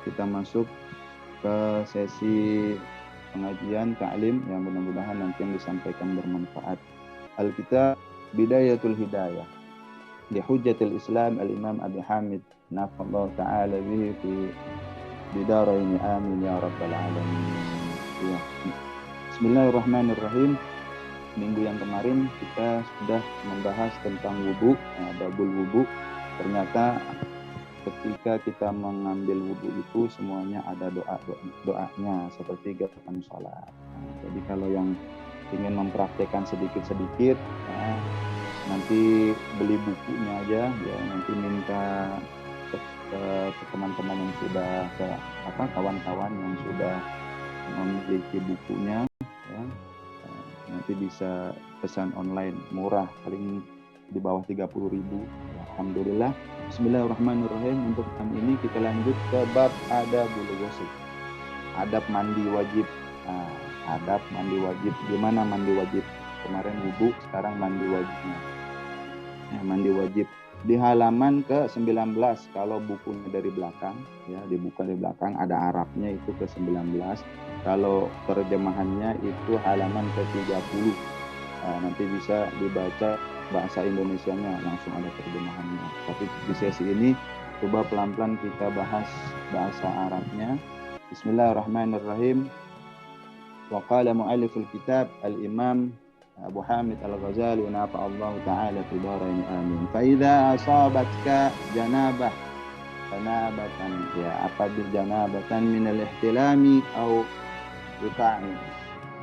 kita masuk ke sesi pengajian ta'lim yang mudah-mudahan nanti yang disampaikan bermanfaat. Al-Kitab Bidayatul Hidayah di Hujjatul Islam Al-Imam Abi Hamid nafallahu ta'ala bihi fi bidaraini amin ya rabbal alamin. Ya. Bismillahirrahmanirrahim. Minggu yang kemarin kita sudah membahas tentang wudu, babul wudu. Ternyata ketika kita mengambil wudu itu semuanya ada doanya seperti gerakan sholat. Jadi kalau yang ingin mempraktekkan sedikit-sedikit, nanti beli bukunya aja, ya nanti minta ke teman-teman yang sudah kawan-kawan yang sudah memiliki bukunya, ya, nanti bisa pesan online murah, paling di bawah 30.000. Alhamdulillah. Bismillahirrahmanirrahim. Untuk kali ini kita lanjut ke bab adabul ghusl. Adab mandi wajib. Adab mandi wajib. Gimana mandi wajib? Kemarin wudu, sekarang mandi wajibnya. Mandi wajib di halaman ke-19 kalau bukunya dari belakang, ya dibuka dari belakang ada Arabnya itu ke-19. Kalau terjemahannya itu halaman ke-30. Nanti bisa dibaca bahasa Indonesianya, langsung ada terjemahannya. Tapi di sesi ini coba pelan-pelan kita bahas bahasa Arabnya. Bismillahirrahmanirrahim. Wa qala mu'alliful kitab al-Imam Abu Hamid Al-Ghazali nafa'allahu ta'ala fi darain amin. Fa idza asabatka janabah janabatan, ya apabila janabatan min al-ihtilami au wiqa'i.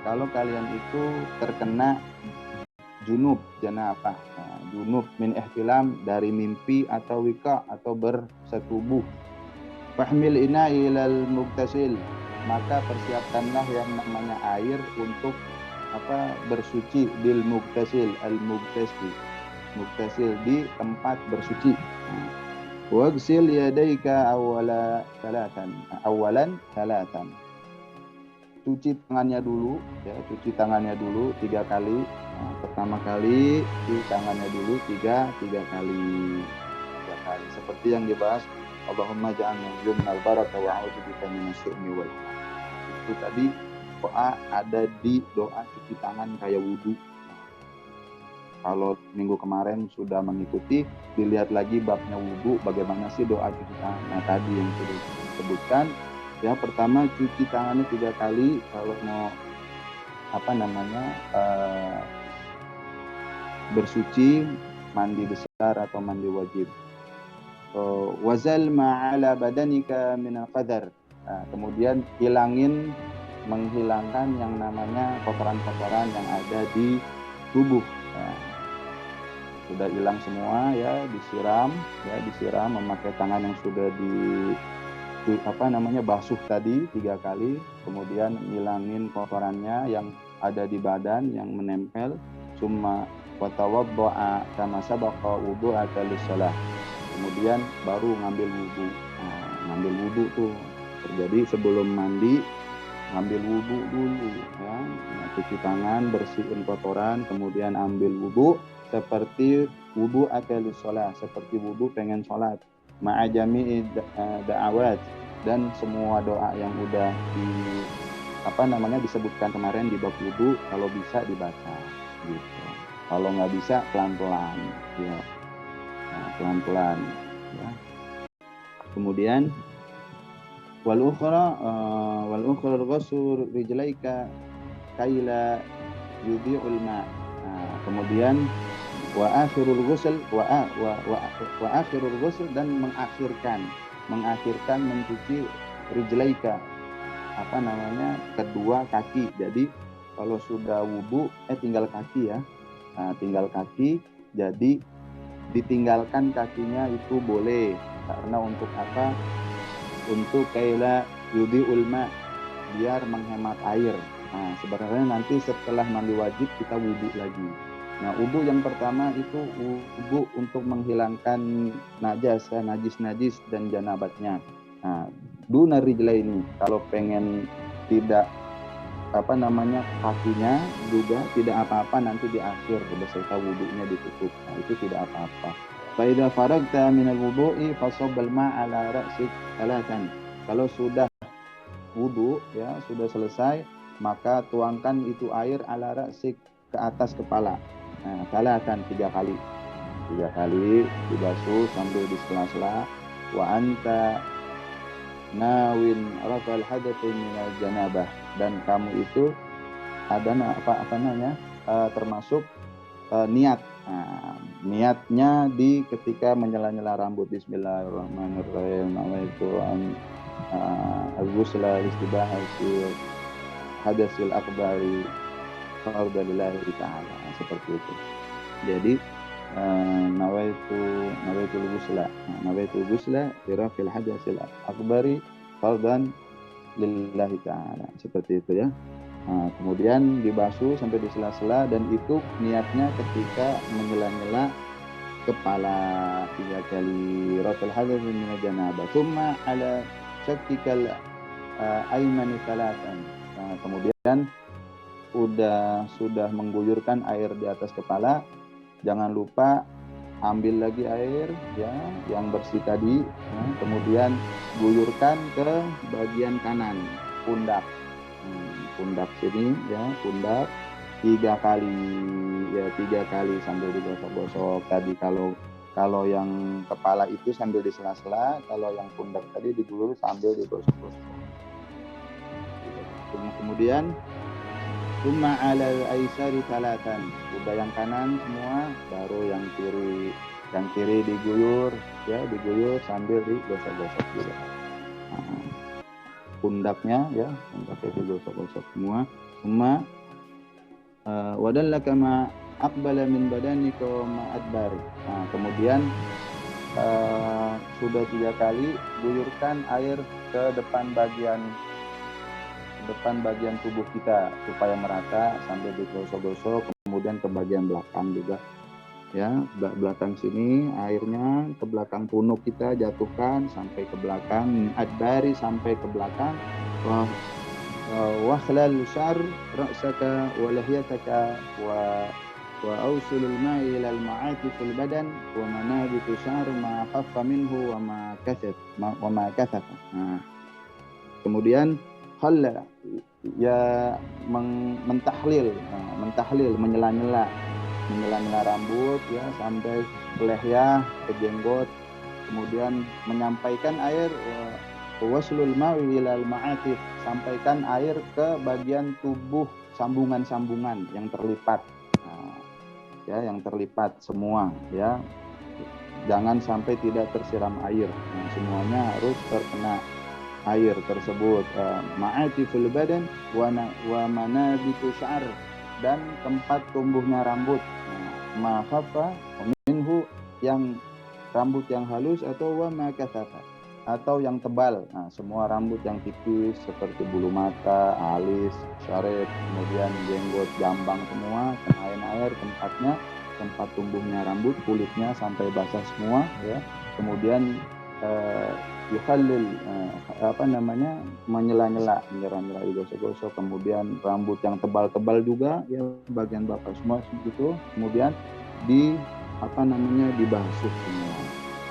Kalau kalian itu terkena junub janabah, junub min ihtilam dari mimpi atau wika atau bersetubuh, fahmil ina ilal mugtasil, maka persiapkanlah yang namanya air untuk bersuci bil mugtasil, al mugtasil di tempat bersuci. Wagsil yadaika awalan salatan, cuci tangannya dulu, ya cuci tangannya dulu 3 kali. Pertama kali cuci tangannya dulu 3 kali, seperti yang dibahas Allahumma ja'alna minal baraka wa a'udzubika minas syu'mi wal hamam. Itu tadi doa ada di doa cuci tangan kayak wudu. Kalau minggu kemarin sudah mengikuti, dilihat lagi babnya wudu, bagaimana sih doa cuci tangan. Nah tadi yang sudah disebutkan, ya pertama cuci tangannya 3 kali kalau mau bersuci, mandi besar atau mandi wajib. Wazal ma'ala badanika minal qadar. Kemudian menghilangkan yang namanya kotoran-kotoran yang ada di tubuh. Sudah hilang semua, ya disiram memakai tangan yang sudah basuh tadi 3 kali, kemudian ngilangin kotorannya yang ada di badan yang menempel. Summa watawaddo'a kama sabaqa wudu'aka lis-shalah. Kemudian baru ngambil wudu. Ngambil wudu tuh terjadi sebelum mandi, ambil wudu dulu, ya. Cuci tangan, bersihin kotoran, kemudian ambil wudu seperti wudu akalis sholat, seperti wudu pengen sholat. Ma'ajami da'awat, dan semua doa yang udah disebutkan kemarin di bab wudu, kalau bisa dibaca, gitu. Kalau nggak bisa pelan-pelan, ya. Pelan-pelan, ya. Kemudian wal ukhra al-ghusl rijlaika kaila yudhi'ul ma. Kemudian wa akhirul ghusl dan mengakhirkan mencuci rijlaika kedua kaki. Jadi kalau sudah wudu tinggal kaki, ya. Tinggal kaki, jadi ditinggalkan kakinya itu boleh, karena untuk apa? Untuk kaila yudi ulma, biar menghemat air. Sebenarnya nanti setelah mandi wajib kita wudu lagi. Nah, wudu yang pertama itu wudu untuk menghilangkan najis dan janabatnya. Duna rijlaini, kalau pengen tidak kakinya juga tidak apa-apa, nanti di akhir beserta wudunya ditutup. Itu tidak apa-apa. Fa idza faragta minal wudu'i fasabbal ma'a ala ra'sik 3. Kalau sudah wudu ya, sudah selesai, maka tuangkan itu air ala ra'sik, ke atas kepala. Nah, salatan 3 kali. 3 kali dibasuh sambil disela-sela. Wa anta nawin rafal hadatsin minal janabah, dan kamu itu ada apa namanya? Termasuk niat. Nah, niatnya di ketika menyela-nyela rambut. Bismillahirrahmanirrahim. Nawaitu an al-ghusla istibahati hadasil akbari fardalillahi ta'ala, seperti itu. Jadi nawaitul ghusla firafil hadasil akbari fardan lillahi ta'ala, seperti itu ya. Nah, kemudian dibasuh sampai di sela-sela, dan itu niatnya ketika menyela-nyela kepala 3 kali. Rafil hadas min janabah thumma ala syattikal aymani salatan. Nah, kemudian sudah mengguyurkan air di atas kepala, jangan lupa ambil lagi air ya yang bersih tadi, ya, kemudian guyurkan ke bagian kanan pundak. Pundak sini ya, pundak 3 kali ya, 3 kali sambil digosok-gosok. Tadi kalau yang kepala itu sambil disela-sela, kalau yang pundak tadi diguyur sambil digosok-gosok. Kemudian Summa alal aisari salatan. Udah yang kanan semua, baru yang kiri. Yang kiri diguyur, ya, diguyur sambil digosok-gosok juga. Nah, pundaknya ya, pundaknya digosok-gosok semua. Summa wadallaka ma aqbala min badanika wa ma adbar. Nah, kemudian sudah 3 kali guyurkan air ke depan bagian tubuh kita supaya merata sambil digosok-gosok, kemudian ke bagian belakang juga ya, belakang sini airnya ke belakang punuk kita, jatuhkan sampai ke belakang, adbari sampai ke belakang. Wa khalal syar ra'saka wa lihyataka wa awsulul ma'i ila al-ma'atifil badan wa manabitu syar ma khaffa minhu wa ma kathaf. Nah, kemudian khalla ya mentahlil, menyela-nyela rambut ya sampai ke leher, ke jenggot, kemudian menyampaikan air waslul ma'i ilal ma'atif, sampaikan air ke bagian tubuh sambungan-sambungan yang terlipat. Nah, ya, yang terlipat semua ya, jangan sampai tidak tersiram air. Nah, semuanya harus terkena air tersebut. Ma'atiful badan wa manabitu syar, dan tempat tumbuhnya rambut. Ma khaffa minhu, yang rambut yang halus, atau wa ma kathafa, atau yang tebal. Nah, semua rambut yang tipis seperti bulu mata, alis, syarif, kemudian jenggot, jambang, semua kenain air tempatnya, tempat tumbuhnya rambut, kulitnya sampai basah semua ya. Kemudian yukhallil menyela-nyela digosok-gosok, kemudian rambut yang tebal-tebal juga ya, bagian bawah semua itu, kemudian dibasuh semua.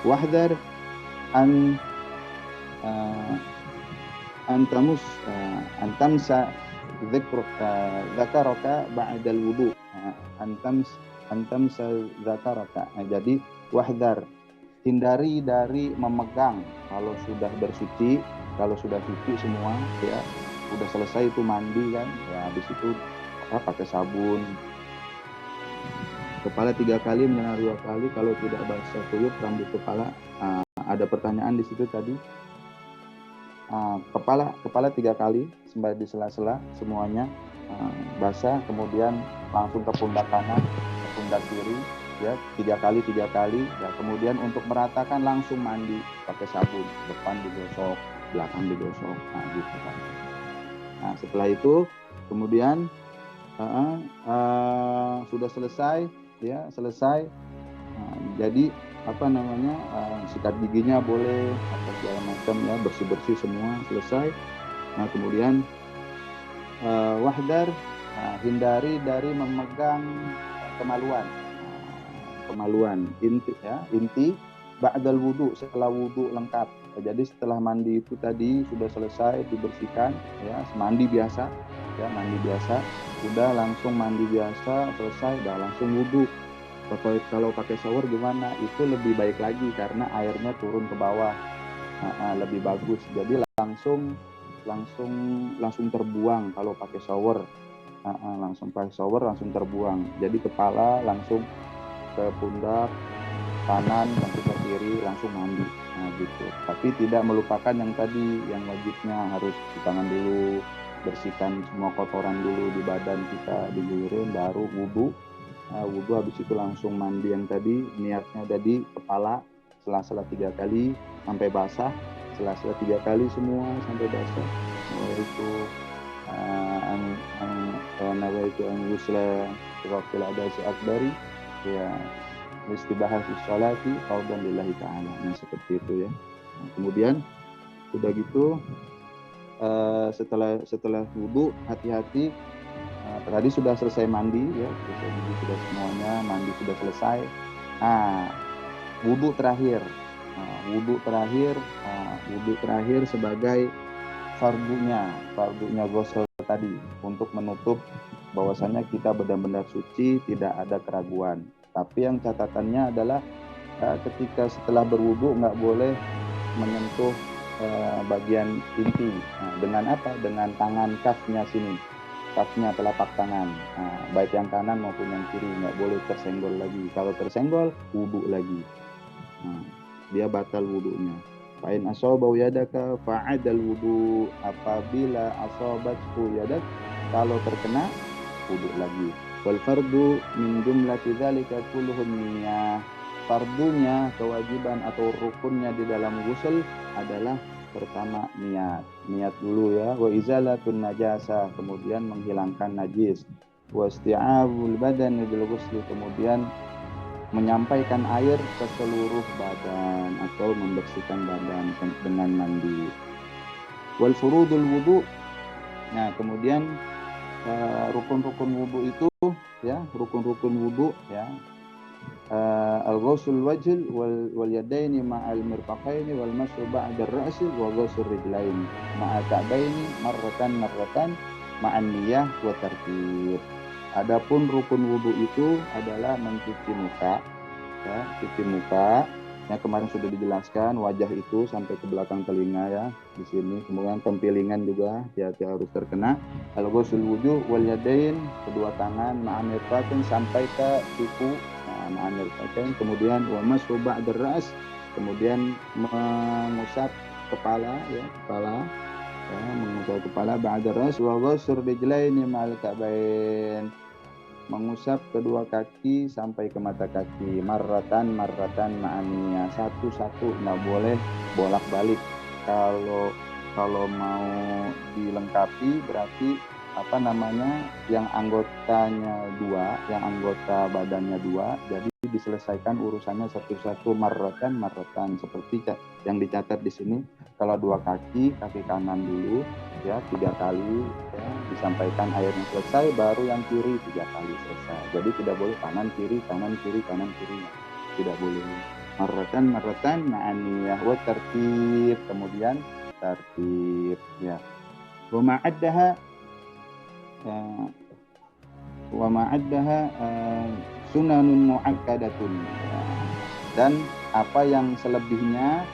Wahdar antamsa dzakaraka ba'dal wudu. Antamsa dzakaraka. Jadi wahdar, hindari dari memegang kalau sudah bersuci, kalau sudah suci semua ya, udah selesai itu mandi kan ya, habis itu pakai sabun, kepala 3 kali, menyela 2 kali, kalau tidak basah kuyup rambut kepala. Ada pertanyaan di situ tadi. Kepala 3 kali sembari di sela-sela semuanya basah, kemudian langsung ke pundak kanan, ke pundak kiri ya, 3 kali ya. Kemudian untuk meratakan langsung mandi pakai sabun, depan digosok, belakang digosok. Nah, gitu kan. Nah, setelah itu kemudian sudah selesai ya, jadi sikat giginya boleh, apa segala macam ya, bersih ya, selesai. Nah, kemudian wahdar, hindari dari memegang kemaluan, inti ba'dal wudu, setelah wudu lengkap. Jadi setelah mandi itu tadi sudah selesai dibersihkan, ya, mandi biasa, ya, mandi biasa, udah langsung mandi biasa, selesai, udah langsung wudu. Kalau pakai shower gimana? Itu lebih baik lagi karena airnya turun ke bawah, lebih bagus. Jadi langsung terbuang kalau pakai shower. Langsung pakai shower langsung terbuang. Jadi kepala langsung ke pundak kanan sampai ke kiri langsung mandi. Nah gitu. Tapi tidak melupakan yang tadi, yang wajibnya harus cuci tangan dulu, bersihkan semua kotoran dulu di badan kita, diguyurin, baru wudu. Wudu habis itu langsung mandi yang tadi, niatnya tadi kepala sela-sela 3 kali sampai basah, sela-sela 3 kali semua sampai basah. Nawaitu an yusla waqil adasi akbari, ya, istibahah sholati fardhan lillahi ta'ala. Nah seperti itu ya. Nah, kemudian udah gitu setelah wudu hati-hati. Tadi sudah selesai mandi ya, sudah semuanya mandi sudah selesai. Wudu terakhir. Wudu terakhir sebagai fardunya ghusl tadi, untuk menutup bahwasanya kita benar-benar suci, tidak ada keraguan. Tapi yang catatannya adalah ketika setelah berwudu nggak boleh menyentuh bagian inti. Dengan apa? Dengan tangan kafnya sini, kafnya telapak tangan, baik yang kanan maupun yang kiri, nggak boleh tersenggol lagi. Kalau tersenggol, wudu lagi. Dia batal wudunya. Fa'in asobau yadaka fa'adal wudu. Apabila asobatku yadak, kalau terkena, wudu lagi. Wal fardu min jumlati dzalika kulluhun niyah. Fardunya, kewajiban atau rukunnya di dalam ghusl adalah pertama niat dulu ya. Wa izalatun najasa, kemudian menghilangkan najis. Wa isti'abul badan bil ghusli, kemudian menyampaikan air ke seluruh badan atau membersihkan badan dengan mandi. Wal furudul wudu. Nah, kemudian rukun-rukun wudu itu ya, rukun-rukun wudu ya. Al-ghusl wajh wal yadaini ma'al mirfaqaini wal mashu ba'da ar-ra'si wa ghusl rijlaini ma'a ka'baini marratan ma'an niyah wa tartib. Adapun rukun wudu itu adalah mencuci muka, ya, cuci muka. Yang kemarin sudah dijelaskan, wajah itu sampai ke belakang telinga ya, di sini. Kemudian tempilingan juga hati-hati harus terkena. Al-ghusl wudu wal yadain, kedua tangan, ma'an mirfaqain sampai ke siku. Ma'an mirfaqain, kemudian wa mashu ba'da ar-ra's, kemudian mengusap kepala ya, mengusap kepala ba'da ar-ra's wa ghusl rijlaini ma'al ka'bain, mengusap kedua kaki sampai ke mata kaki, marratan ma'aniyah, satu-satu, nggak boleh bolak-balik. Kalau mau dilengkapi berarti yang anggotanya dua, yang anggota badannya dua, jadi diselesaikan urusannya satu-satu, marratan seperti yang dicatat di sini. Kalau dua kaki kanan dulu ya 3 kali ya, disampaikan airnya selesai, baru yang kiri 3 kali selesai. Jadi tidak boleh kanan kiri, tidak boleh. Marratan ma'aniyah wa tertib, kemudian tertib ya. Wa ma'addaha sunanun mu'akkadatun ya. Dan apa yang selebihnya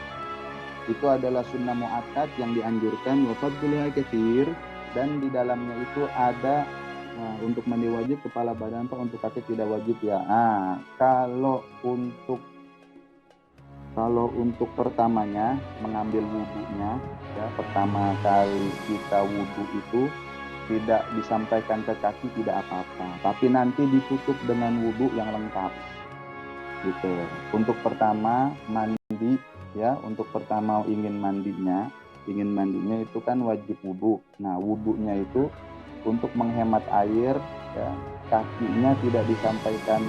itu adalah sunnah mu'akkad yang dianjurkan, wa fadluha katsir, dan di dalamnya itu ada untuk mandi wajib kepala badan, untuk kaki tidak wajib ya. Kalau untuk pertamanya mengambil wudunya ya, pertama kali kita wudu itu tidak disampaikan ke kaki tidak apa-apa, tapi nanti ditutup dengan wudu yang lengkap gitu. Untuk pertama mandi ya, untuk pertama ingin mandinya itu kan wajib wudu. Nah, wudunya itu untuk menghemat air ya, kakinya tidak disampaikan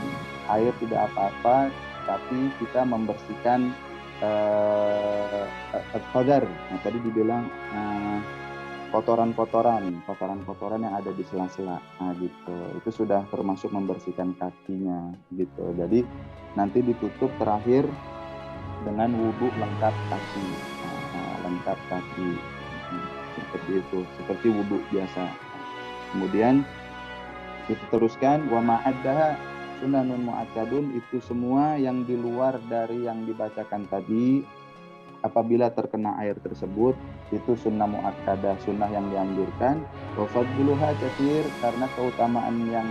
air tidak apa-apa, tapi kita membersihkan qadar. Nah, tadi dibilang kotoran yang ada di sela-sela. Nah, gitu. Itu sudah termasuk membersihkan kakinya gitu. Jadi nanti ditutup terakhir dengan wudhu lengkap kaki, lengkap kaki, seperti itu, seperti wudhu biasa. Kemudian kita teruskan, wa ma'addaha sunanun mu'akkadun, itu semua yang di luar dari yang dibacakan tadi, apabila terkena air tersebut, itu sunnah mu'akkadah, sunnah yang dianjurkan. Wa fadluha katsir, karena keutamaan yang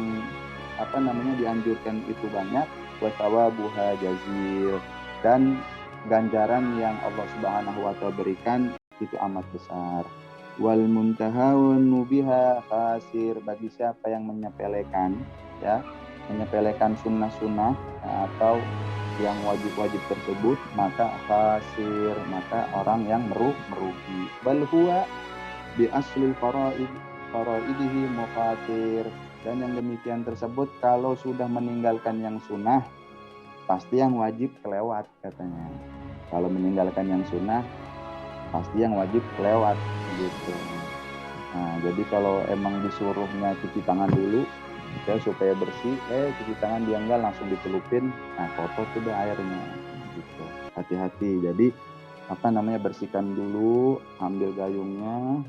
dianjurkan itu banyak. Wa thawabuha jazil, dan ganjaran yang Allah Subhanahu wa taala berikan itu amat besar. Wal muntahawun biha khasir, bagi siapa yang menyepelekan sunnah-sunnah atau yang wajib-wajib tersebut, maka khasir, maka orang yang merugi. Bal huwa bi aslil faraidihi mufatir, dan yang demikian tersebut kalau sudah meninggalkan yang sunnah, pasti yang wajib kelewat katanya. Kalau meninggalkan yang sunnah, pasti yang wajib kelewat gitu. Nah, jadi kalau emang disuruhnya cuci tangan dulu ya supaya bersih, cuci tangan dia enggak, langsung dicelupin, nah kotor sudah airnya gitu. Hati-hati. Jadi bersihkan dulu, ambil gayungnya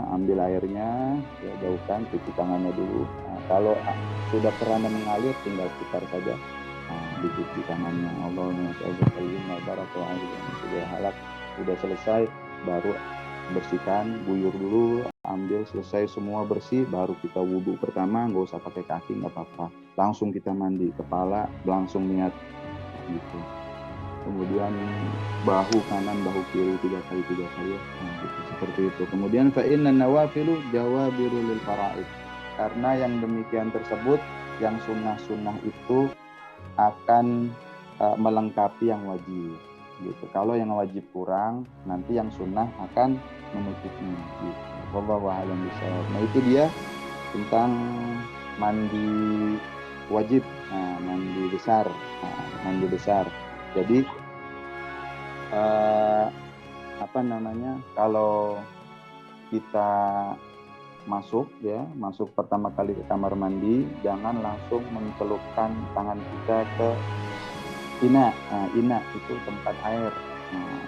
ambil airnya, ya jauhkan, cuci tangannya dulu. Nah, kalau sudah keran dan mengalir, tinggal putar saja, dicuci tangannya. Allahumma sholli ala Muhammad. Sudah selesai, baru bersihkan, guyur dulu, ambil, selesai semua bersih, baru kita wudhu pertama, nggak usah pakai kaki, nggak apa-apa, langsung kita mandi kepala, langsung niat gitu. Kemudian bahu kanan, bahu kiri 3 kali, nah, gitu, seperti itu. Kemudian fa inna nawafilu jawabiru lil faraid, karena yang demikian tersebut, yang sunnah-sunnah itu akan melengkapi yang wajib gitu. Kalau yang wajib kurang, nanti yang sunnah akan menutupnya gitu. Wallahu a'lam bishawab. Nah, itu dia tentang mandi wajib, mandi besar. Jadi kalau kita masuk pertama kali ke kamar mandi, jangan langsung mencelupkan tangan kita ke ina. Ina itu tempat air.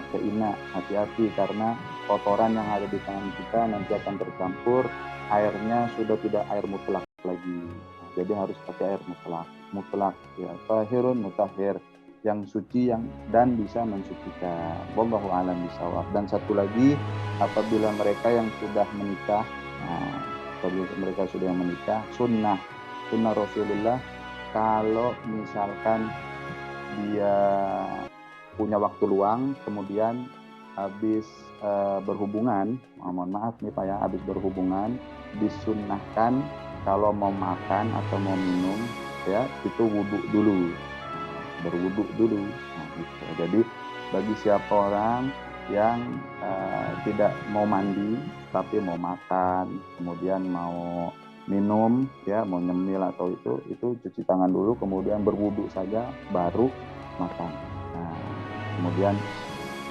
Ke ina, hati-hati, karena kotoran yang ada di tangan kita nanti akan tercampur, airnya sudah tidak air mutlak lagi. Jadi harus pakai air mutlak ya, tahirun mutahhir, yang suci dan bisa mensucikan. Wallahu a'lam bishawab. Dan satu lagi, apabila mereka yang sudah menikah, sunnah Rasulullah, kalau misalkan dia punya waktu luang, kemudian habis berhubungan, mohon maaf nih Pak ya, habis berhubungan, disunnahkan kalau mau makan atau mau minum ya, itu wudhu dulu, berwudhu dulu. Nah, gitu. Jadi bagi siapa orang yang tidak mau mandi tapi mau makan, kemudian mau minum ya, mau nyemil atau itu cuci tangan dulu, kemudian berwudhu saja baru makan. Nah, kemudian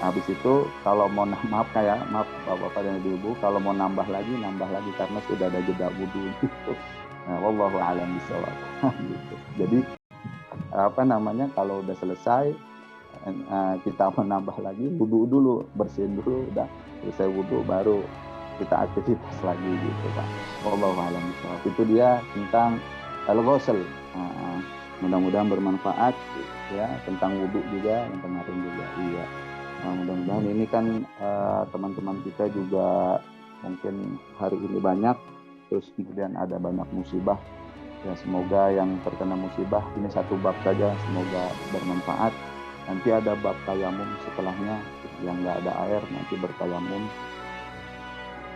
habis itu kalau mau maaf Bapak dan Ibu, kalau mau nambah lagi karena sudah ada jeda wudhu gitu. Nah, wallahu a'lam bishawab. Gitu. Jadi kalau udah selesai kita menambah lagi, wudhu dulu, bersihin dulu, udah selesai wudhu baru kita aktivitas lagi gitu Pak. Wallahu a'lam bishawab. Itu dia tentang al-ghusl. Mudah-mudahan bermanfaat ya, tentang wudhu juga yang kemarin juga. Iya. Nah, mudah-mudahan ini kan teman-teman kita juga mungkin hari ini banyak, terus kemudian ada banyak musibah. Ya, semoga yang terkena musibah ini satu bab saja, semoga bermanfaat. Nanti ada bab tayamum setelahnya, yang nggak ada air nanti bertayamum.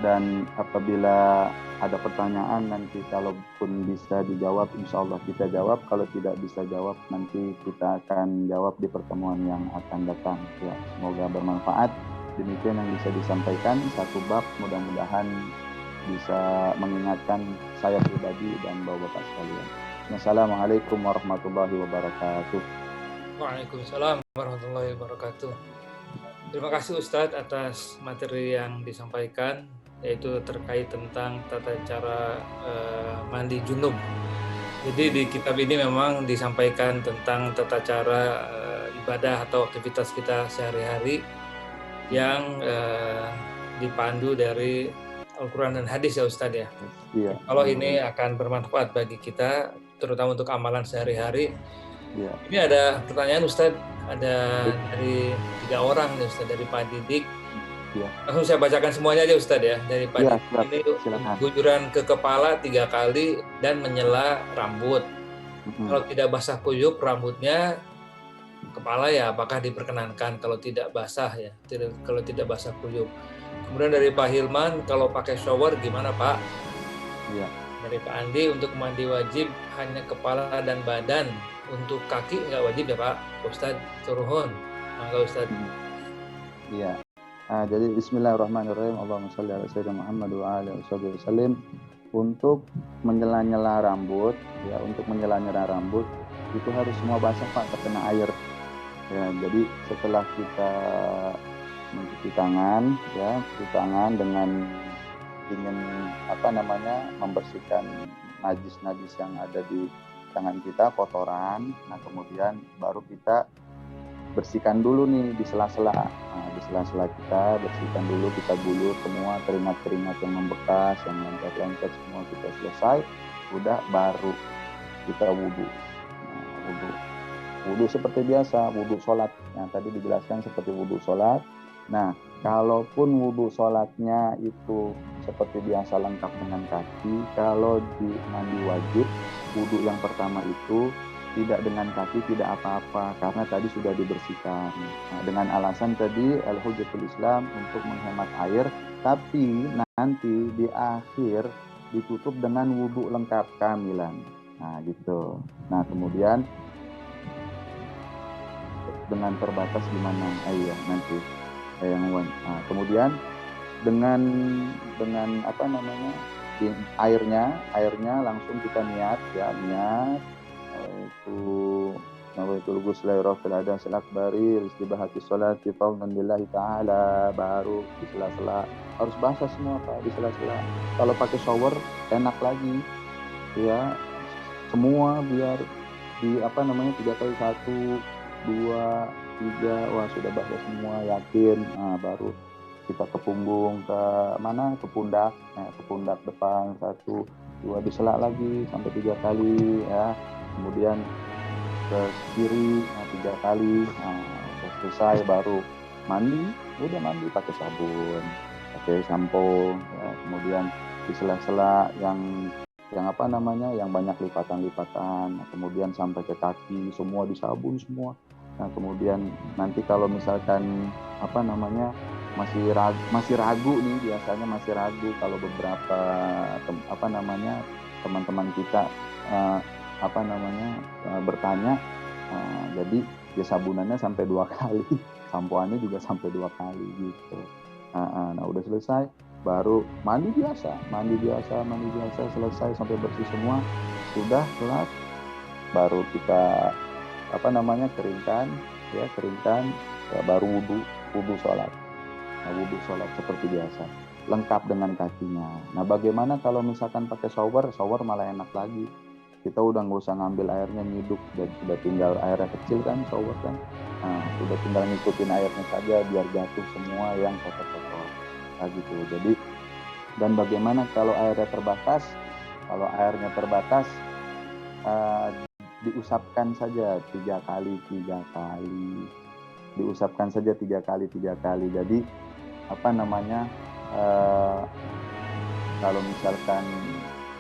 Dan apabila ada pertanyaan nanti kalaupun bisa dijawab, insya Allah kita jawab. Kalau tidak bisa jawab, nanti kita akan jawab di pertemuan yang akan datang. Ya, semoga bermanfaat. Demikian yang bisa disampaikan, satu bab, mudah-mudahan bisa mengingatkan saya pribadi dan bapak-bapak sekalian. Assalamualaikum warahmatullahi wabarakatuh. Waalaikumsalam warahmatullahi wabarakatuh. Terima kasih Ustadz atas materi yang disampaikan, yaitu terkait tentang tata cara mandi junub. Jadi di kitab ini memang disampaikan tentang tata cara ibadah atau aktivitas kita sehari-hari yang dipandu dari Al-Quran dan hadis ya Ustadz ya. Iya. Kalau ini akan bermanfaat bagi kita, terutama untuk amalan sehari-hari. Iya. Ini ada pertanyaan Ustadz, ada dari 3 orang nih Ustadz, dari Pak Didik. Iya. Langsung saya bacakan semuanya aja Ustadz ya. Dari Pak Didik ini, gujuran ke kepala 3 kali dan menyela rambut. Kalau tidak basah kuyup rambutnya, kepala ya apakah diperkenankan? Kalau tidak basah ya, kalau tidak basah kuyup. Kemudian dari Pak Hilman, kalau pakai shower gimana Pak? Iya. Dari Pak Andi, untuk mandi wajib hanya kepala dan badan. Untuk kaki nggak wajib ya Pak? Ustadz Turhun, mangga Ustadz. Iya. Jadi Bismillahirrahmanirrahim. Allahumma sholli ala sayyidina Muhammad wa alihi wasallam. Untuk menyela-nyela rambut, ya, untuk menyela-nyela rambut itu harus semua basah Pak, terkena air. Ya, jadi setelah kita mencuci tangan, ya, cuci tangan dengan ingin membersihkan najis-najis yang ada di tangan kita, kotoran. Nah, kemudian baru kita bersihkan dulu nih di sela-sela. Nah, di sela-sela kita bersihkan dulu, kita gulur semua keringat-keringat yang membekas, yang lengket-lengket, semua kita selesai. Udah baru kita wudhu. Nah, wudhu seperti biasa, wudhu sholat. Yang tadi dijelaskan seperti wudhu sholat. Nah, kalaupun wudhu sholatnya itu seperti biasa lengkap dengan kaki, kalau di mandi wajib, wudhu yang pertama itu tidak dengan kaki, tidak apa-apa, karena tadi sudah dibersihkan. Nah, dengan alasan tadi al-hujjatul Islam untuk menghemat air, tapi nanti di akhir ditutup dengan wudhu lengkap kamilan. Nah, gitu. Nah, kemudian dengan terbatas gimana? Nanti nah, kemudian dengan airnya langsung kita niat itu nawaitul ghusla rafil hadas al-akbari istibahati sholati fawdan lillahi ta'ala, baru di sela-sela harus basah semua Pak, di sela-sela. Kalau pakai shower enak lagi ya, semua biar di 3 kali 1, 2, 3, wah sudah basah semua, yakin. Nah, baru kita ke punggung, ke pundak, ke pundak depan 1, 2, disela lagi sampai 3 kali ya. Kemudian ke kiri 3 kali. Nah, udah selesai baru mandi, udah mandi pakai sabun, pakai sampo ya. Kemudian di sela-sela yang banyak lipatan-lipatan. Nah, kemudian sampai ke kaki semua disabun semua. Nah, kemudian nanti kalau misalkan masih ragu nih, biasanya masih ragu kalau beberapa teman-teman kita bertanya, jadi ya sabunannya sampai 2 kali, sampoannya juga sampai 2 kali gitu. Nah, udah selesai baru mandi biasa selesai sampai bersih semua, sudah kelar, baru kita keringkan ya, baru wudhu sholat. Nah, wudhu sholat seperti biasa, lengkap dengan kakinya. Nah, bagaimana kalau misalkan pakai shower malah enak lagi. Kita udah nggak usah ngambil airnya nyiduk, dan sudah tinggal airnya kecil kan, shower kan. Nah, sudah tinggal ngikutin airnya saja biar jatuh semua yang kotor-kotor. Nah, gitu. Jadi, dan bagaimana kalau airnya terbatas? Kalau airnya terbatas, diusapkan saja 3 kali. Diusapkan saja 3 kali. Jadi kalau misalkan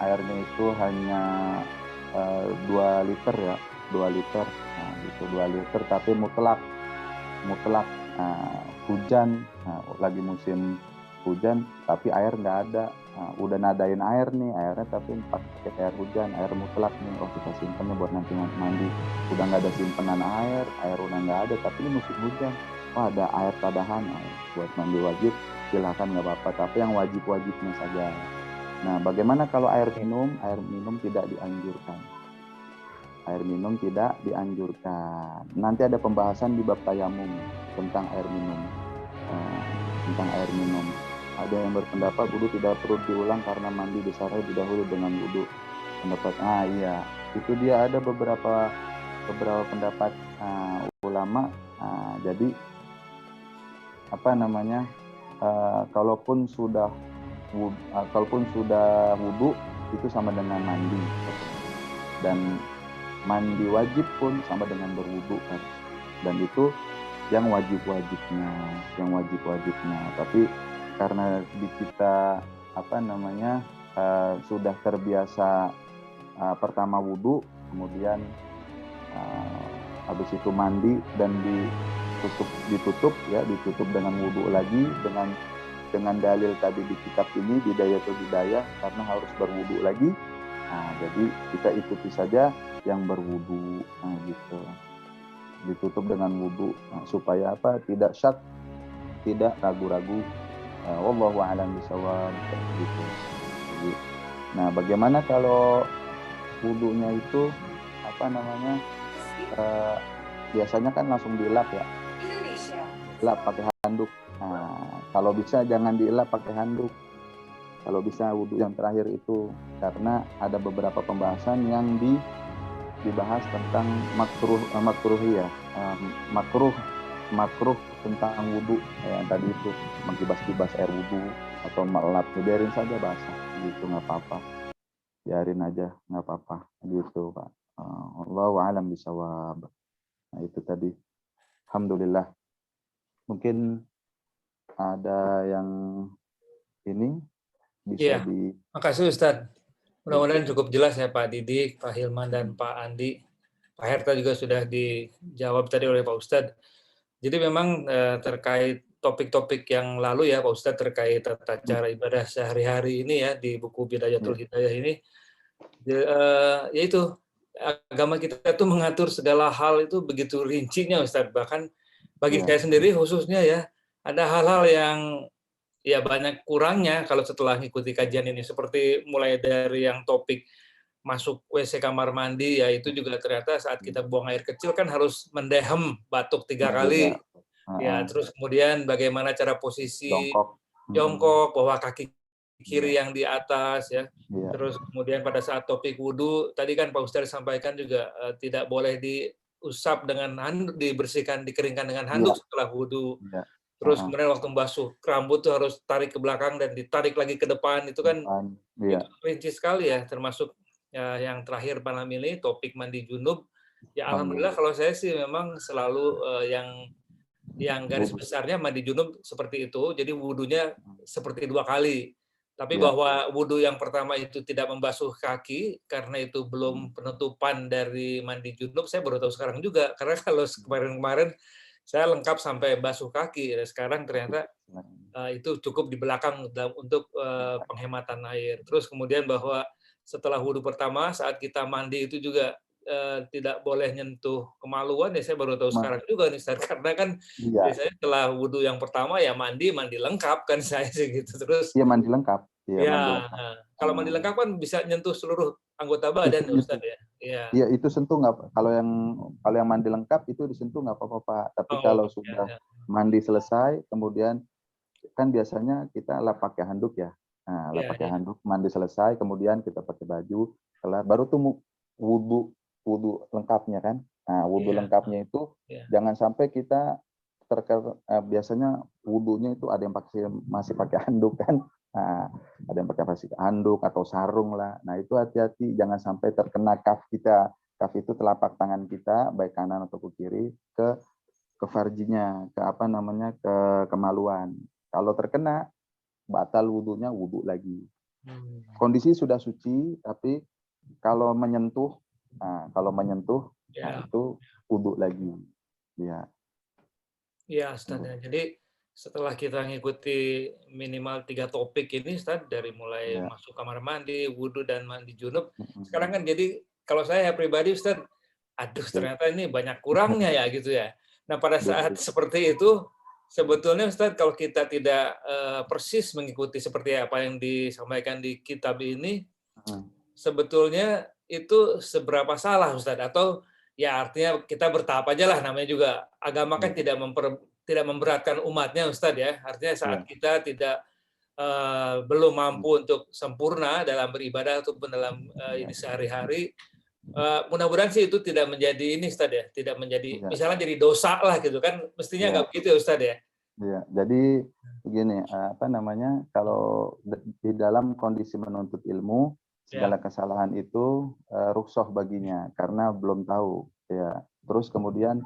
airnya itu hanya 2 liter ya, 2 liter. Nah, gitu 2 liter tapi mutlak. Hujan, lagi musim hujan tapi air nggak ada. Nah, udah nadain air nih, airnya tapi pakai air hujan, air mutlak nih. Oh, kita simpen nih buat nanti mandi. Udah nggak ada simpenan air udah nggak ada, tapi ini musim hujan. Wah, ada air tambahan buat mandi wajib, silahkan nggak apa-apa. Tapi yang wajib-wajibnya saja. Nah, bagaimana kalau air minum? Air minum tidak dianjurkan. Nanti ada pembahasan di bab tayamum tentang air minum. Ada yang berpendapat wudhu tidak perlu diulang karena mandi besarnya didahului dengan wudhu. Pendapat, itu dia ada beberapa pendapat ulama ulama. Jadi kalaupun sudah wudu itu sama dengan mandi, dan mandi wajib pun sama dengan berwudu kan. Dan itu yang wajib-wajibnya. Tapi karena di kita sudah terbiasa pertama wudu, kemudian habis itu mandi dan ditutup dengan wudu lagi, dengan dalil tadi di kitab ini Bidayatul Hidayah, karena harus berwudu lagi. Jadi kita ikuti saja yang berwudu, gitu. Ditutup dengan wudu supaya tidak syak, tidak ragu-ragu. Wallahu a'lam bishawab, gitu. Jadi, bagaimana kalau wudunya itu biasanya kan langsung dielap ya, elap pakai handuk. Kalau bisa jangan dielap pakai handuk. Kalau bisa wudu yang terakhir itu, karena ada beberapa pembahasan yang dibahas tentang makruh tentang wudu, yang tadi itu mengkibas-kibas air wudu atau melap, biarin saja basah gitu, nggak apa-apa, biarin aja, nggak apa-apa gitu, Pak. Allahu a'lam bishawab. Itu tadi. Alhamdulillah. Mungkin ada yang ini bisa Makasih Ustadz. Mudah-mudahan cukup jelas ya Pak Didik, Pak Hilman, dan Pak Andi. Pak Herta juga sudah dijawab tadi oleh Pak Ustadz. Jadi memang terkait topik-topik yang lalu ya Pak Ustadz, terkait tata cara ibadah sehari-hari ini ya di buku Bidayatul Hidayah ini, yaitu agama kita itu mengatur segala hal itu begitu rincinya Ustadz. Bahkan bagi saya sendiri khususnya ya, ada hal-hal yang ya banyak kurangnya kalau setelah mengikuti kajian ini, seperti mulai dari yang topik masuk WC kamar mandi, ya itu juga ternyata saat kita buang air kecil kan harus mendehem batuk 3 kali. Ya, terus kemudian bagaimana cara posisi jongkok, bahwa kaki kiri yang di atas ya. Terus kemudian pada saat topik wudhu, tadi kan Pak Ustadz sampaikan juga tidak boleh diusap dengan handuk, dikeringkan dengan handuk setelah wudhu. Terus kemudian waktu membasuh rambut tuh harus tarik ke belakang dan ditarik lagi ke depan. Itu kan itu rinci sekali ya, termasuk yang terakhir malam ini topik mandi junub. Ya alhamdulillah kalau saya sih memang selalu yang garis besarnya mandi junub seperti itu. Jadi wudunya seperti 2 kali. Tapi bahwa wudhu yang pertama itu tidak membasuh kaki karena itu belum penutupan dari mandi junub, saya baru tahu sekarang juga. Karena kalau kemarin-kemarin saya lengkap sampai basuh kaki. Sekarang ternyata itu cukup di belakang untuk penghematan air. Terus kemudian bahwa setelah wudhu pertama, saat kita mandi itu juga tidak boleh nyentuh kemaluan, ya saya baru tahu sekarang juga nih, Ustaz. Karena kan biasanya setelah wudhu yang pertama ya mandi lengkap kan saya sih gitu. Terus mandi lengkap. Kalau mandi lengkap kan bisa nyentuh seluruh anggota badan, Ustaz ya. Iya, itu sentuh nggak. Kalau yang mandi lengkap itu disentuh nggak apa-apa, Pak. Tapi kalau sudah mandi selesai, kemudian kan biasanya kita lap pakai handuk ya. Lap pakai handuk, mandi selesai, kemudian kita pakai baju, kelar, baru tuh wudhu lengkapnya kan. Wudhu lengkapnya itu jangan sampai kita biasanya wudhunya itu ada yang masih pakai handuk kan. Ada yang pakai handuk atau sarung lah. Nah itu hati-hati, jangan sampai terkena kaf kita. Kaf itu telapak tangan kita, baik kanan atau kiri, ke farjinya, ke kemaluan. Kalau terkena, batal wudhunya, wudhu lagi. Kondisi sudah suci, tapi kalau menyentuh, itu wudhu lagi. Iya, Ustaz. Jadi setelah kita ngikuti minimal 3 topik ini, Ustaz, dari mulai masuk kamar mandi, wudhu, dan mandi junub, sekarang kan jadi kalau saya pribadi, Ustaz, aduh ternyata ini banyak kurangnya ya gitu ya. Nah pada saat seperti itu, sebetulnya Ustaz, kalau kita tidak persis mengikuti seperti apa yang disampaikan di kitab ini, sebetulnya itu seberapa salah Ustaz? Atau ya artinya kita bertahap aja lah, namanya juga agama kan tidak memberatkan umatnya Ustadz ya. Artinya saat kita belum mampu untuk sempurna dalam beribadah ataupun dalam ini sehari-hari, Mudah-mudahan sih itu tidak menjadi ini Ustaz ya, tidak menjadi misalnya jadi dosa lah gitu kan, mestinya nggak begitu ya Ustaz ya. Iya, jadi begini, apa namanya, kalau di dalam kondisi menuntut ilmu, segala kesalahan itu rukhsah baginya karena belum tahu. Ya, terus kemudian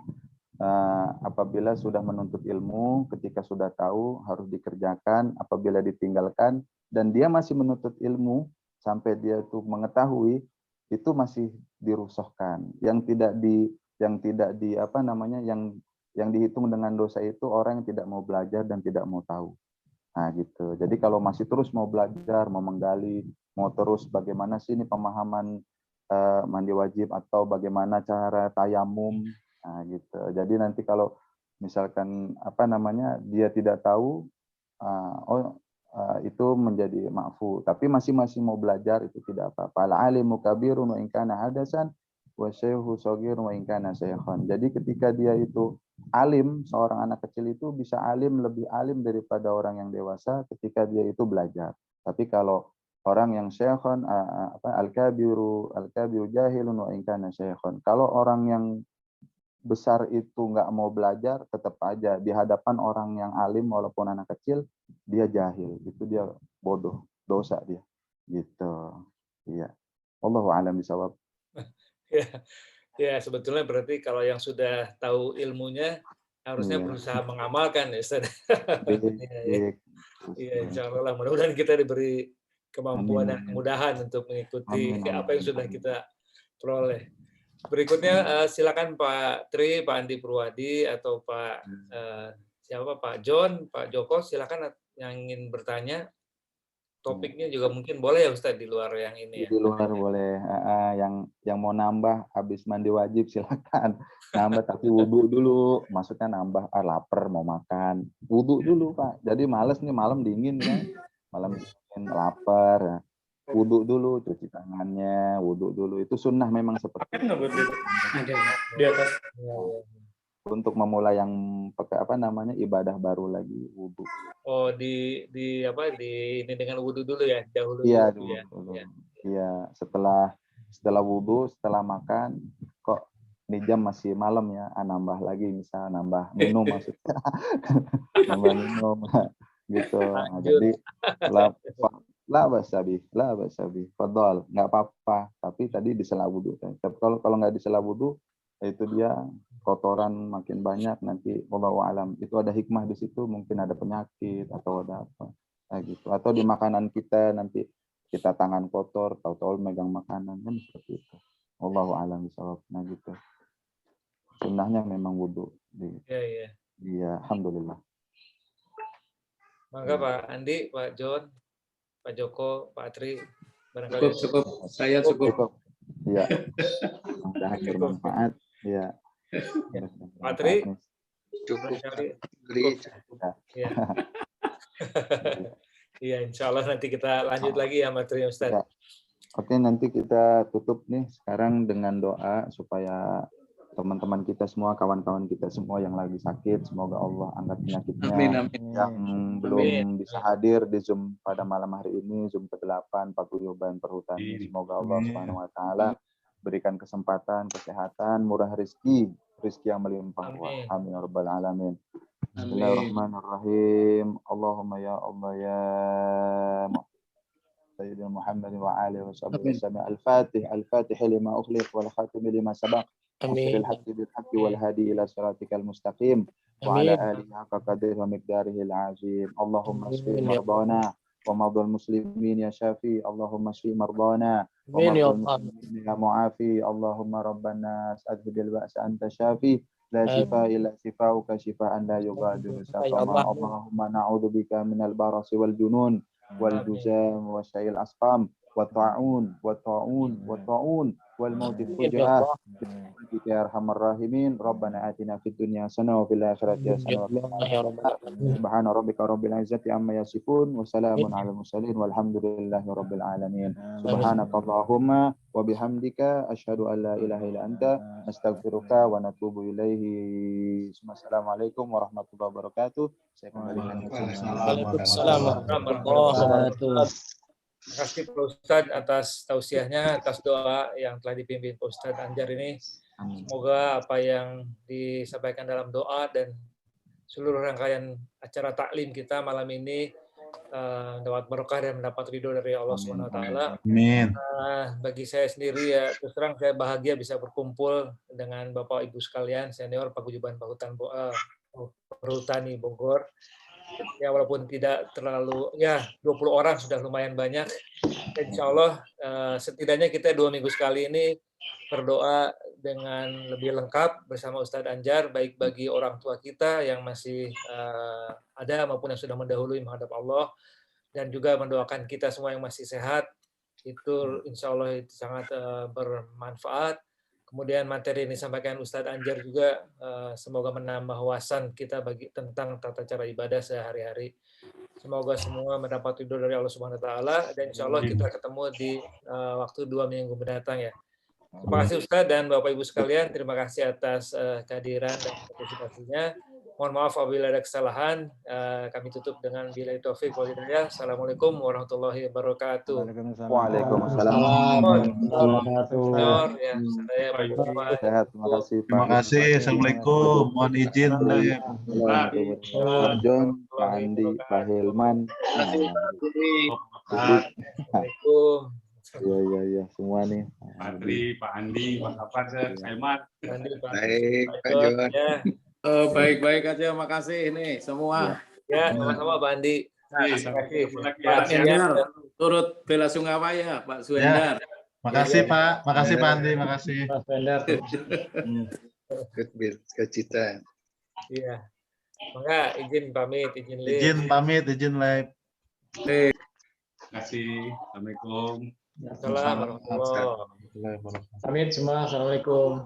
apabila sudah menuntut ilmu, ketika sudah tahu harus dikerjakan. Apabila ditinggalkan dan dia masih menuntut ilmu sampai dia itu mengetahui, itu masih dirukhsahkan. Yang tidak di apa namanya, yang dihitung dengan dosa itu orang yang tidak mau belajar dan tidak mau tahu. Nah gitu. Jadi kalau masih terus mau belajar, mau menggali, mau terus bagaimana sih ini pemahaman mandi wajib atau bagaimana cara tayamum, nah gitu. Jadi nanti kalau misalkan apa namanya dia tidak tahu, itu menjadi ma'fu. Tapi masing-masing mau belajar itu tidak apa-apa. Al-alimu kabirun wa in kana hadasan wa syaihu shaghirun wa in kana syaikhan. Jadi ketika dia itu alim, seorang anak kecil itu bisa alim, lebih alim daripada orang yang dewasa ketika dia itu belajar. Tapi kalau orang yang syaikhan, al-kabiru jahilun wa in kana syaikhan. Kalau orang yang besar itu nggak mau belajar, tetap aja di hadapan orang yang alim walaupun anak kecil dia jahil, itu dia bodoh, dosa dia, gitu. Iya. Wallahu a'lam bishawab. Ya, sebetulnya berarti kalau yang sudah tahu ilmunya harusnya berusaha mengamalkan ya Ustaz. Iya, insya Allah. Mudah-mudahan kita diberi kemampuan dan kemudahan untuk mengikuti apa yang sudah kita peroleh. Berikutnya silakan Pak Tri, Pak Andi Purwadi atau Pak siapa Pak John, Pak Joko, silakan yang ingin bertanya. Topiknya juga mungkin boleh ya Ustaz di luar yang ini ya. Di luar boleh. Yang mau nambah habis mandi wajib silakan nambah, tapi wudhu dulu. Maksudnya nambah lapar mau makan, wudhu dulu Pak. Jadi males nih, malam dingin kan, malam dingin lapar. Wudhu dulu, cuci tangannya, wudhu dulu. Itu sunnah memang seperti itu. Ada di atas. Untuk memulai yang apa namanya ibadah baru lagi, wudhu. Oh, di ini dengan wudhu dulu ya, dahulu. Iya, dulu. Iya, setelah wudhu, setelah makan, kok ini jam masih malam ya, nambah lagi, misal nambah minum maksudnya. Nambah minum gitu. Nah, jadi la basabi, fadhal, nggak apa-apa, tapi tadi disela wudhu. Tapi kalau nggak disela wudhu, itu dia kotoran makin banyak nanti, wallahu alam. Itu ada hikmah di situ, mungkin ada penyakit atau ada apa, nah, gitu. Atau di makanan kita nanti kita tangan kotor, tahu-tahu megang makanan, kan seperti itu. Wallahu alam bishawab. Nah gitu. Sunnahnya memang wudhu. Iya, alhamdulillah. Maka Pak Andi, Pak John, Pak Joko, Pak Tri, barangkali cukup. Saya cukup. Iya. Mudah-mudahan bermanfaat. Iya. Pak Tri, cukup. Iya, insya Allah nanti kita lanjut lagi ya, Mas Tri Ustaz. Ya. Oke, nanti kita tutup nih sekarang dengan doa supaya teman-teman kita semua, kawan-kawan kita semua yang lagi sakit, semoga Allah angkat penyakitnya. Amin, amin. Yang belum bisa hadir di Zoom pada malam hari ini, Zoom ke-8 Pak Guyuban Perhutani, semoga Allah Subhanahu wa taala berikan kesempatan, kesehatan, murah rezeki yang melimpah. Amin ya rabbal alamin. Bismillahirrahmanirrahim. Allahumma ya Allah ya Sayyidina Muhammad wa alihi wa sahbihi wasallam. Al-Fatih lima ukhliq wal khatim lima sabaq. Amin. Bil-haqqi wal hadi ila siratikal mustaqim. Wa ala alihi haqqa qadrihi wa miqdarihi al-azim. Allahumma shfi mardana wa mardal muslimin ya syafi. Allahumma shfi mardana wa mardal muslimin ya muafi. Allahumma rabbana adhibil ba'sa anta syafi. La shifa illa shifauka shifaan la yughadiru saqama. Allahumma na'udzubika minal barasi wal junun wal juzam wa sya'il asqam wa ta'un wal mauti fujaah. Ya arhamar rahimin. Rabbana atina fid dunya hasanah wa fil akhirati hasanah wa qina subhana rabbika rabbil izzati amma yasifun wa salamun alal mursalin walhamdulillahi rabbil alamin. Subhanakallahumma wa bihamdika asyhadu an la ilaha illa anta astaghfiruka wa natubu ilaihi. Assalamualaikum warahmatullahi wabarakatuh. Saya kembalikan ke Waalaikumsalam warahmatullahi wabarakatuh. Terima kasih Pak Ustadz atas tausiahnya, atas doa yang telah dipimpin Pak Ustadz Anjar ini. Semoga apa yang disampaikan dalam doa dan seluruh rangkaian acara taklim kita malam ini dapat berkah dan mendapat ridho dari Allah Subhanahu wa taala. Amin. Bagi saya sendiri ya terus terang saya bahagia bisa berkumpul dengan Bapak Ibu sekalian senior Paguyuban Perhutani Bogor. Ya walaupun tidak terlalu ya 20 orang sudah lumayan banyak. Insya Allah setidaknya kita 2 minggu sekali ini berdoa dengan lebih lengkap bersama Ustadz Anjar, baik bagi orang tua kita yang masih ada maupun yang sudah mendahului menghadap Allah, dan juga mendoakan kita semua yang masih sehat. Itu insya Allah itu sangat bermanfaat. Kemudian materi yang disampaikan Ustadz Anjar juga semoga menambah wawasan kita tentang tata cara ibadah sehari-hari. Semoga semua mendapat ridho dari Allah Subhanahu wa taala, dan insya Allah kita ketemu di waktu 2 minggu mendatang ya. Terima kasih Ustadz dan Bapak Ibu sekalian, terima kasih atas kehadiran dan partisipasinya. Mohon maaf apabila ada kesalahan. Kami tutup dengan billahi taufik wal hidayah. Assalamualaikum warahmatullahi wabarakatuh. Waalaikumsalam. Sehat. Terima kasih. Assalamualaikum. Mohon izin. Pak John, Pak Andi, Pak Hilman. Assalamualaikum. Iya, semua nih. Pak Andri, Pak Andi, Pak Kapan, Saiman. Baik, Pak John. Baik-baik aja, makasih ini semua. Ya, sama-sama Pak Andi. Terima kasih. Pak Suhendar, Turut bela sungkawa ya, Pak Suhendar. Makasih Pak, makasih Pak Andi, makasih. Pak Suhendar. Ke cita. Iya. Maka izin pamit, izin live. Izin live. Terima kasih. Assalamualaikum. Assalamualaikum warahmatullahi wabarakatuh. Pamit semua, assalamualaikum.